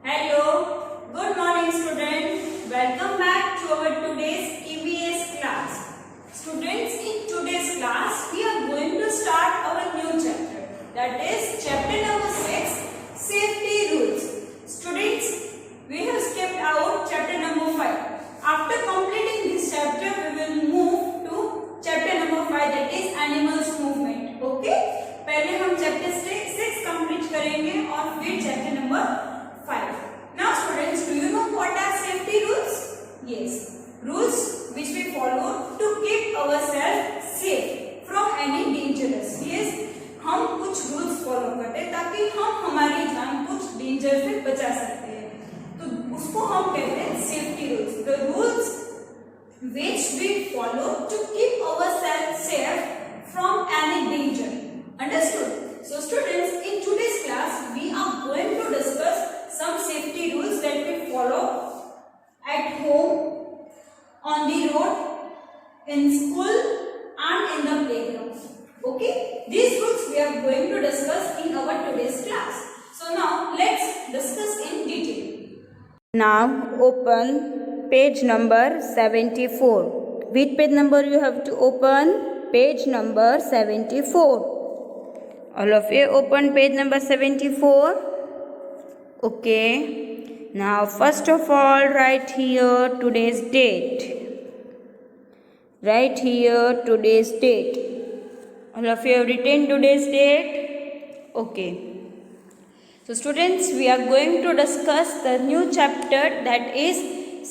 Hello, good morning students. Welcome back to our today's EVS class. Students, in today's class we are going to start our new chapter, that is chapter number 6, safety rules. Students, we have skipped out chapter number 5. After completing this chapter we will move to chapter number 5, that is animals movement. Okay, पहले हम chapter 6 complete करेंगे और फिर chapter number 5. Now students, do you know what are safety rules? Yes, rules which we follow to keep ourselves safe from any dangerous. Yes, हम कुछ rules follow करते हैं ताकि हम हमारी जान कुछ danger से बचा सकते हैं, तो उसको हम कहते हैं safety rules. The rules which we follow to keep ourselves safe from any danger. Understood? So students, in today's class we are going to discuss some safety rules that we follow at home, on the road, in school and in the playground. Okay, these rules we are going to discuss in our today's class. So now let's discuss in detail. Now open page number 74. Which page number you have to open? Page number 74. All of you open page number 74. Okay, now first of all write here today's date. Write here today's date. All of you have written today's date? Okay. So students, we are going to discuss the new chapter, that is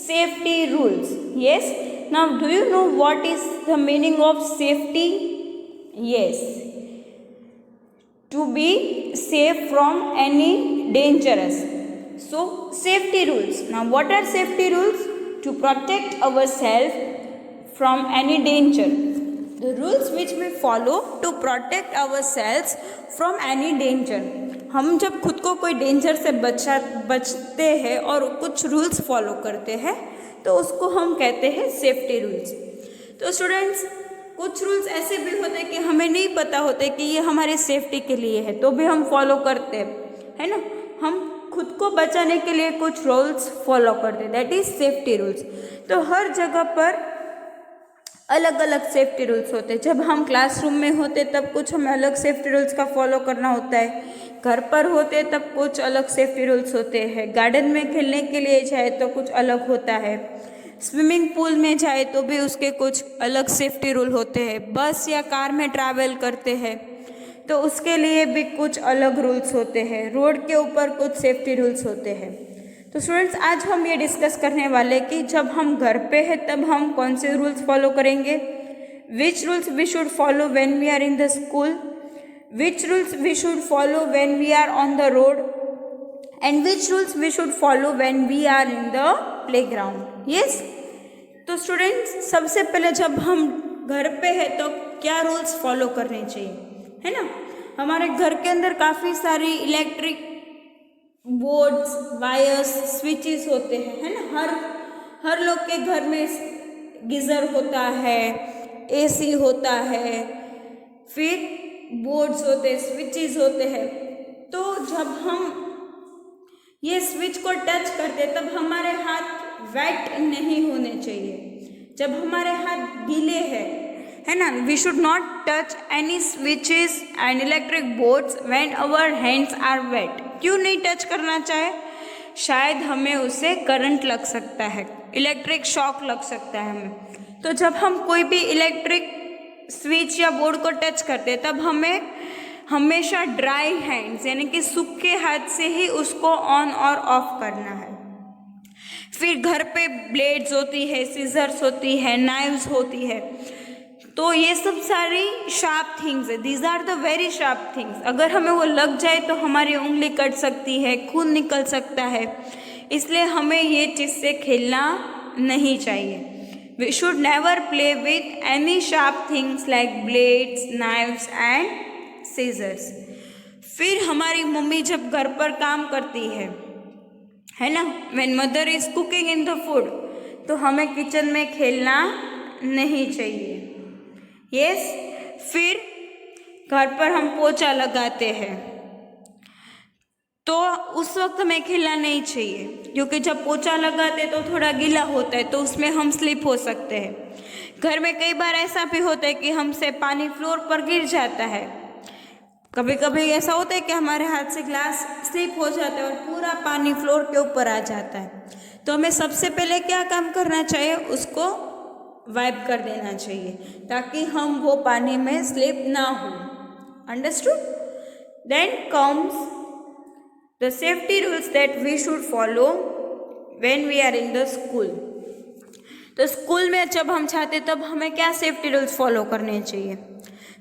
safety rules. Yes, now do you know what is the meaning of safety? Yes, to be safe from any dangerous. So safety rules. Now what are safety rules? To protect ourselves from any danger. The rules which we follow to protect ourselves from any danger. हम जब खुद को कोई danger से बचते हैं और कुछ रूल्स फॉलो करते हैं तो उसको हम कहते हैं सेफ्टी रूल्स. तो स्टूडेंट्स, कुछ रूल्स ऐसे भी होते हैं कि हमें नहीं पता होते कि ये हमारी सेफ्टी के लिए है, तो भी हम फॉलो करते हैं, है ना. हम खुद को बचाने के लिए कुछ रूल्स फॉलो करते हैं, दैट इज सेफ्टी रूल्स. तो हर जगह पर अलग अलग सेफ्टी रूल्स होते हैं. जब हम क्लासरूम में होते तब कुछ हमें अलग सेफ्टी रूल्स का फॉलो करना होता है, घर पर होते तब कुछ अलग सेफ्टी रूल्स होते हैं, गार्डन में खेलने के लिए जाए तो कुछ अलग होता है, स्विमिंग पूल में जाए तो भी उसके कुछ अलग सेफ्टी रूल होते हैं, बस या कार में ट्रैवल करते हैं तो उसके लिए भी कुछ अलग रूल्स होते हैं, रोड के ऊपर कुछ सेफ्टी रूल्स होते हैं. तो स्टूडेंट्स, आज हम ये डिस्कस करने वाले कि जब हम घर पे हैं तब हम कौन से रूल्स फॉलो करेंगे, which rules we should follow when we are in the school, which rules we should follow when we are on the road, and which rules we should follow when we are in the playground. Yes, तो students, सबसे पहले जब हम घर पे हैं तो क्या रूल्स फॉलो करने चाहिए, है ना. हमारे घर के अंदर काफ़ी सारी इलेक्ट्रिक बोर्ड्स, वायर्स, स्विचेस होते हैं, है ना. हर लोग के घर में गीज़र होता है, एसी होता है, फिर बोर्ड्स होते हैं, स्विचेस होते हैं. तो जब हम ये स्विच को टच करते तब हमारे हाथ वेट नहीं होने चाहिए. जब हमारे हाथ गीले हैं, है ना, we should not touch any switches and electric boards when our hands are wet. क्यों नहीं टच करना चाहे? शायद हमें उससे करंट लग सकता है, इलेक्ट्रिक शॉक लग सकता है हमें. तो जब हम कोई भी इलेक्ट्रिक स्विच या बोर्ड को टच करते तब हमें हमेशा ड्राई हैंड्स यानी कि सूखे हाथ से ही उसको ऑन और ऑफ करना है. फिर घर पे ब्लेड्स होती है, सीजर्स होती है, नाइव्स होती है, तो ये सब सारी शार्प थिंग्स है. These are the very sharp things. अगर हमें वो लग जाए तो हमारी उंगली कट सकती है, खून निकल सकता है, इसलिए हमें ये चीज़ से खेलना नहीं चाहिए. We should never play with any sharp things like blades, knives and scissors. फिर हमारी मम्मी जब घर पर काम करती है ना, when mother is cooking in the food, तो हमें किचन में खेलना नहीं चाहिए. Yes, फिर घर पर हम पोछा लगाते हैं, तो उस वक्त हमें खेलना नहीं चाहिए, क्योंकि जब पोछा लगाते तो थोड़ा गीला होता है तो उसमें हम स्लिप हो सकते हैं। घर में कई बार ऐसा भी होता है कि हमसे पानी फ्लोर पर गिर जाता है। कभी कभी ऐसा होता है कि हमारे हाथ से ग्लास स्लिप हो जाता है और पूरा पानी फ्लोर के ऊपर आ जाता है। तो हमें सबसे पहले क्या काम करना चाहिए, उसको वाइप कर देना चाहिए ताकि हम वो पानी में स्लिप ना हो। Understood? Then comes the safety rules that we should follow when we are in the school. तो स्कूल में जब हम जाते तब हमें क्या सेफ्टी रूल्स फॉलो करने चाहिए।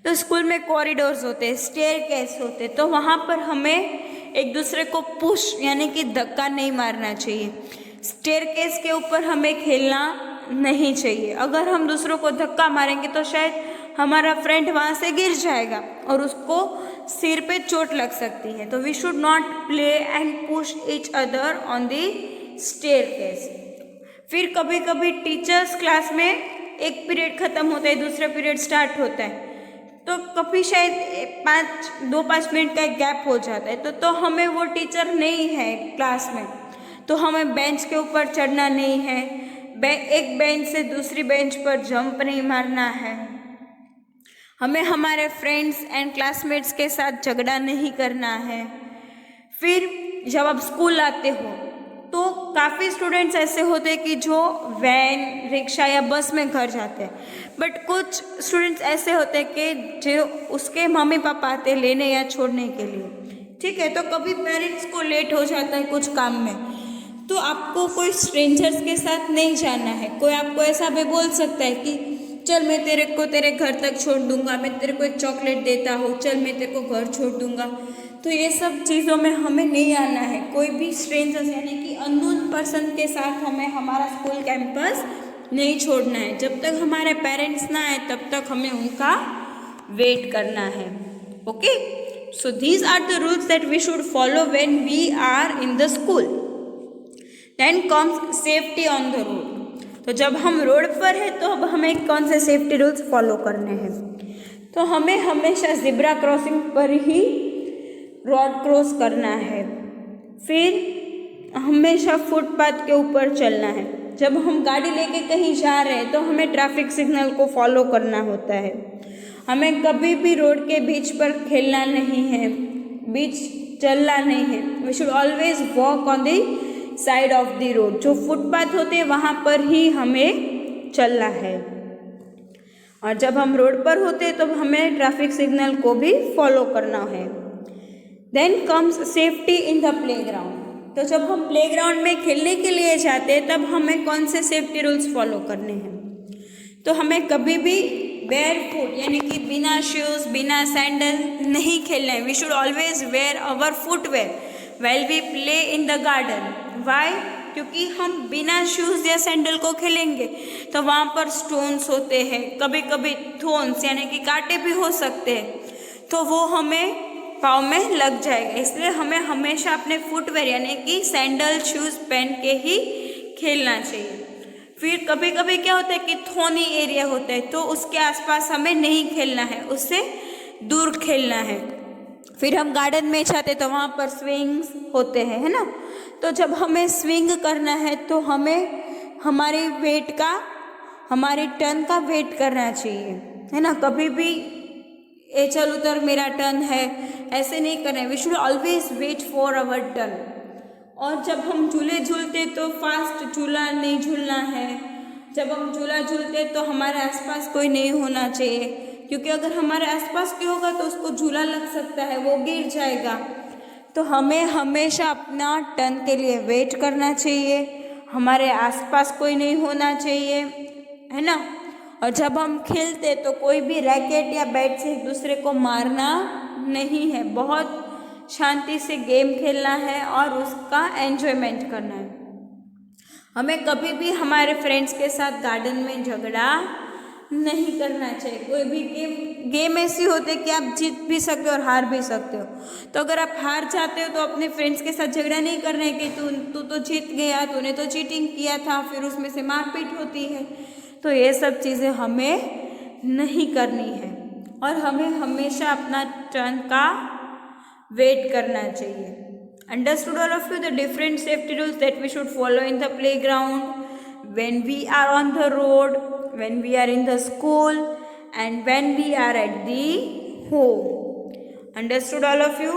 तो स्कूल में कॉरिडोर्स होते हैं, स्टेयरकेस होते हैं, तो वहाँ पर हमें एक दूसरे को पुश यानी कि धक्का नहीं मारना चाहिए। स्टेयरकेस के ऊपर हमें खेलना नहीं चाहिए। अगर हम दूसरों को धक्का मारेंगे तो शायद हमारा फ्रेंड वहाँ से गिर जाएगा और उसको सिर पे चोट लग सकती है। तो we should not play and push each other on the staircase. फिर कभी कभी टीचर्स क्लास में एक पीरियड ख़त्म होता है, दूसरा पीरियड स्टार्ट होता है, तो कभी शायद 2-5 मिनट का एक गैप हो जाता है, तो हमें वो टीचर नहीं है क्लास में, तो हमें बेंच के ऊपर चढ़ना नहीं है, एक बेंच से दूसरी बेंच पर जंप नहीं मारना है, हमें हमारे फ्रेंड्स एंड क्लासमेट्स के साथ झगड़ा नहीं करना है। फिर जब आप स्कूल आते हो तो काफ़ी स्टूडेंट्स ऐसे होते हैं कि जो वैन, रिक्शा या बस में घर जाते हैं, बट कुछ स्टूडेंट्स ऐसे होते हैं कि जो उसके मम्मी पापा आते हैं लेने या छोड़ने के लिए। ठीक है, तो कभी पेरेंट्स को लेट हो जाता है कुछ काम में, तो आपको कोई स्ट्रेंजर्स के साथ नहीं जाना है। कोई आपको ऐसा भी बोल सकता है कि चल मैं तेरे को तेरे घर तक छोड़ दूंगा, मैं तेरे को एक चॉकलेट देता हूँ, चल मैं तेरे को घर छोड़ दूंगा। तो ये सब चीज़ों में हमें नहीं आना है। कोई भी स्ट्रेंजर्स यानी कि अननोन पर्सन के साथ हमें हमारा स्कूल कैंपस नहीं छोड़ना है। जब तक हमारे पेरेंट्स ना आए तब तक हमें उनका वेट करना है। Okay, so these are the rules that we should follow when we are in the school. Then comes safety on the road. तो जब हम रोड पर हैं तो अब हमें कौन से सेफ्टी रूल्स फॉलो करने हैं। तो हमें हमेशा ज़ेब्रा क्रॉसिंग पर ही रोड क्रॉस करना है। फिर हमेशा फुटपाथ के ऊपर चलना है। जब हम गाड़ी लेके कहीं जा रहे हैं तो हमें ट्रैफिक सिग्नल को फॉलो करना होता है। हमें कभी भी रोड के बीच पर खेलना नहीं है, बीच चलना नहीं है। We should always walk on the side of the road. जो फुटपाथ होते हैं वहाँ पर ही हमें चलना है। और जब हम रोड पर होते हैं तो हमें ट्रैफिक सिग्नल को भी फॉलो करना है। Then comes safety in the playground. तो जब हम प्लेग्राउंड में खेलने के लिए जाते हैं तब हमें कौन से सेफ्टी रूल्स फॉलो करने हैं। तो हमें कभी भी बेयर फुट यानी कि बिना शूज़ बिना सैंडल नहीं खेलना है। We should always wear our footwear while we play in the garden. Why? क्योंकि हम बिना शूज़ या सैंडल को खेलेंगे तो वहाँ पर स्टोन्स होते हैं, कभी कभी थोन्स यानी कि कांटे भी हो सकते हैं, तो वो हमें पाँव में लग जाएगा। इसलिए हमें हमेशा अपने फुटवेयर यानी कि सैंडल शूज़ पहन के ही खेलना चाहिए। फिर कभी कभी क्या होता है कि थोनी एरिया होता है तो उसके आसपास हमें नहीं खेलना है, उससे दूर खेलना है। फिर हम गार्डन में जाते तो वहाँ पर स्विंग्स होते हैं, है ना। तो जब हमें स्विंग करना है तो हमें हमारे वेट का, हमारे टर्न का वेट करना चाहिए, है ना। कभी भी ए चल उधर मेरा टर्न है ऐसे नहीं करना है। We should always wait for our turn. और जब हम झूले झूलते तो फास्ट झूला नहीं झूलना है। जब हम झूला झूलते तो हमारे आसपास कोई नहीं होना चाहिए, क्योंकि अगर हमारे आसपास कोई होगा तो उसको झूला लग सकता है, वो गिर जाएगा। तो हमें हमेशा अपना टर्न के लिए वेट करना चाहिए, हमारे आसपास कोई नहीं होना चाहिए, है ना। और जब हम खेलते तो कोई भी रैकेट या बैट से एक दूसरे को मारना नहीं है। बहुत शांति से गेम खेलना है और उसका एंजॉयमेंट करना है। हमें कभी भी हमारे फ्रेंड्स के साथ गार्डन में झगड़ा नहीं करना चाहिए। कोई भी गेम ऐसी होती है कि आप जीत भी सकते हो और हार भी सकते हो। तो अगर आप हार जाते हो तो अपने फ्रेंड्स के साथ झगड़ा नहीं करना है कि तू तो जीत गया, तूने तो चीटिंग किया था, फिर उसमें से मारपीट होती है। तो ये सब चीज़ें हमें नहीं करनी है और हमें हमेशा अपना टर्न का वेट करना चाहिए। Understood all of you the different safety rules that we should follow in the playground, when we are on the road, when we are in the school, and when we are at the home. Understood all of you?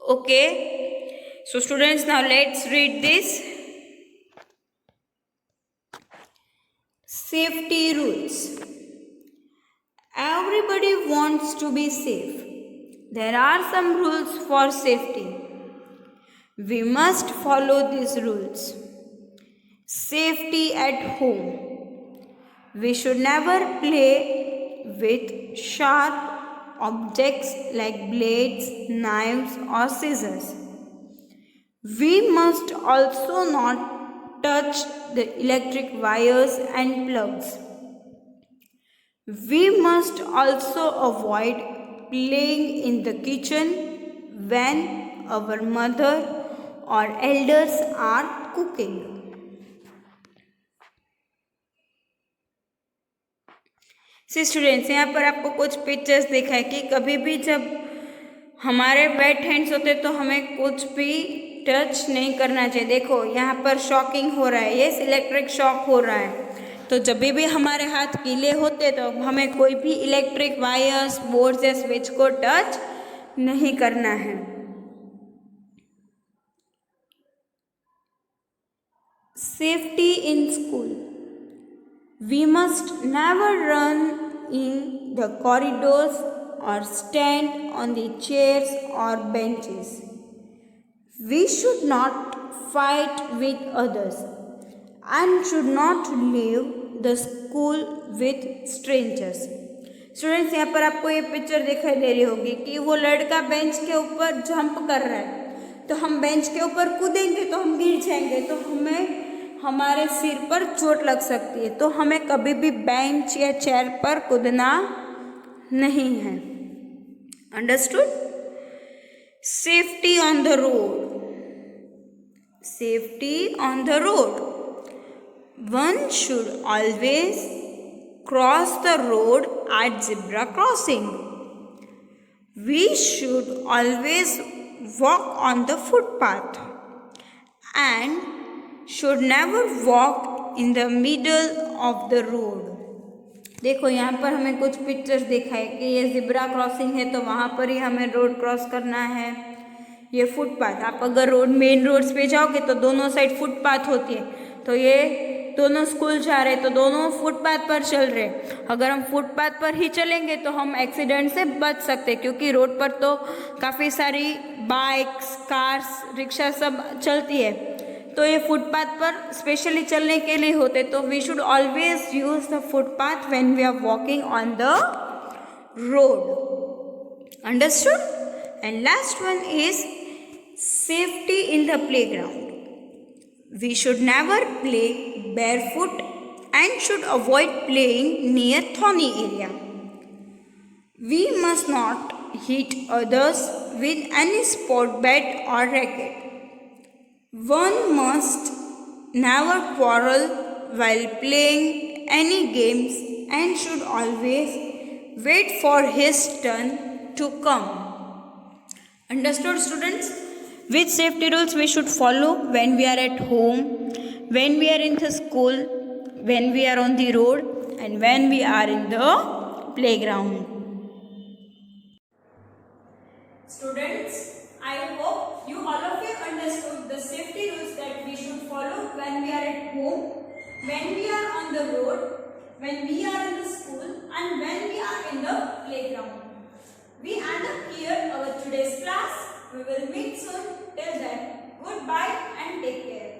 Okay. So students, now let's read this. Safety rules. Everybody wants to be safe. There are some rules for safety. We must follow these rules. Safety at home. We should never play with sharp objects like blades, knives, or scissors. We must also not touch the electric wires and plugs. We must also avoid playing in the kitchen when our mother or elders are cooking. See students, यहाँ पर आपको कुछ pictures दिखाए कि कभी भी जब हमारे वेट हैंड्स होते तो हमें कुछ भी टच नहीं करना चाहिए. देखो यहाँ पर शॉकिंग हो रहा है, ये इलेक्ट्रिक शॉक हो रहा है. तो जब भी हमारे हाथ गीले होते तो हमें कोई भी इलेक्ट्रिक वायर्स, बोर्ड्स या स्विच को टच नहीं करना है. Safety in school. We must never run in the corridors or stand on the chairs or benches. We should not fight with others and should not leave the school with strangers. Students, यहाँ पर आपको ये picture दिखाई दे रही होगी कि वो लड़का बेंच के ऊपर जंप कर रहा है. तो हम बेंच के ऊपर कूदेंगे तो हम गिर जाएंगे, तो हमें हमारे सिर पर चोट लग सकती है. तो हमें कभी भी बेंच या चेयर पर कूदना नहीं है. Understood? Safety on the road. Safety on the road. One should always cross the road at zebra crossing. We should always walk on the footpath and should never walk in the middle of the road. देखो यहाँ पर हमें कुछ pictures दिखाए कि ये zebra crossing है तो वहाँ पर ही हमें रोड क्रॉस करना है. ये फुटपाथ, आप अगर मेन रोड्स पे जाओगे तो दोनों साइड फुटपाथ होती है. तो ये दोनों स्कूल जा रहे तो दोनों फुटपाथ पर चल रहे. अगर हम फुटपाथ पर ही चलेंगे तो हम एक्सीडेंट से बच सकते, क्योंकि रोड पर तो काफ़ी सारी बाइक्स, कार्स, रिक्शा सब चलती है. तो ये फुटपाथ पर स्पेशली चलने के लिए होते. तो we should always use the footpath when we are walking on the road. Understood? And last one is safety in the playground. We should never play barefoot and should avoid playing near thorny area. We must not hit others with any sport bat or racket. One must never quarrel while playing any games and should always wait for his turn to come. Understood, students? Which safety rules we should follow when we are at home, when we are in the school, when we are on the road, and when we are in the playground. Students, I hope you all of you understood the safety rules that we should follow when we are at home, when we are on the road, when we are in the school, and when we are in the playground. We end up here our today's class. We will meet soon. Till then, goodbye and take care.